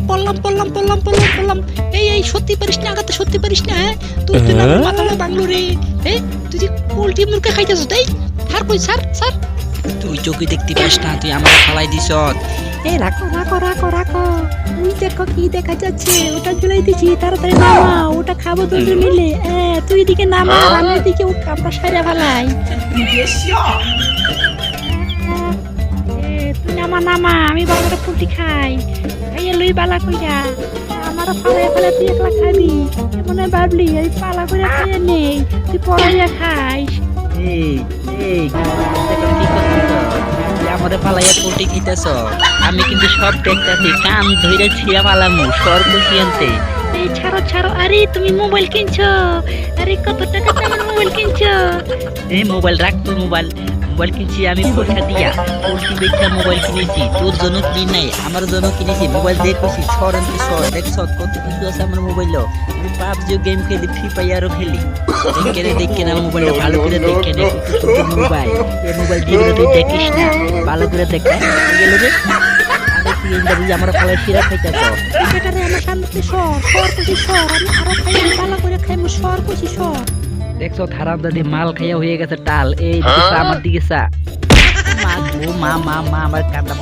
পড়লাম। এই সত্যি পারিস না আগাতে, সত্যি পারিস না, হ্যাঁ? তুই না আমার মাথাটা বাংলো রে, হ্যাঁ? তুই যে পোল্ট্রি মুরগি খাইতেছ, তাই? স্যার কই, স্যার? তুই চোখে দেখতে পাস না, তুই আমার ফালাই দিছ। এই রাখো। ওই দেখো কি দেখা যাচ্ছে, ওটা ঝুলাই দিছি, তাড়াতাড়ি নামা, ওটা খাবো দুজন মিলে। তুই এদিকে নামা, আমি এদিকে আমরা সাইরা ফেলাই। তুই নামা, আমি বাবাটা ফুটি খাই। খাইয়ে লই বালা কইরা, আমারও ফালাই তুই একলা খাবি। মনে ভাবলি এই পালা করে খাইয়ে নেই, তুই পড়াইয়া খাইস। এই কি করছিস? আমাদের পালাইয়া পোল্ট্রি খাইতেছ, আমি কিন্তু সব দেখতেছি, কান ধইরা ছিয়া পালামু সর্বসি আনতে। এই ছাড়ো, আরে তুমি মোবাইল কিনছো? আরে কত টাকা দামের মোবাইল কিনছো? এই মোবাইল রাখ, তোর মোবাইল কিনছি আমি পয়সা দিয়া, পোল্ট্রি বেচা মোবাইল কিনেছি। তোর জন্য কিনি নাই, আমার জন্য কিনেছি। মোবাইল দেখছি সর দেখছ কত কিছু আছে আমার মোবাইল। আমি পাবজিও গেম খেলি, ফ্রি ফায়ারও খেলি। দেখে না মোবাইলটা ভালো করে দেখে নে। মোবাইল এই মোবাইল দিয়ে তুই দেখিস না, ভালো করে দেখ গেল রে। আমার ফলে সিরা খাইতেছ। এটারে আমার সামনে সর কইছি, সর আমি আরো খাই, পালা করে খাইমু, সর কইছি সর। দেখছো খারাপ দাদি মাল খাইয়া হয়ে গেছে টাল। এই আমার দিকে চা। মা আমার কান্না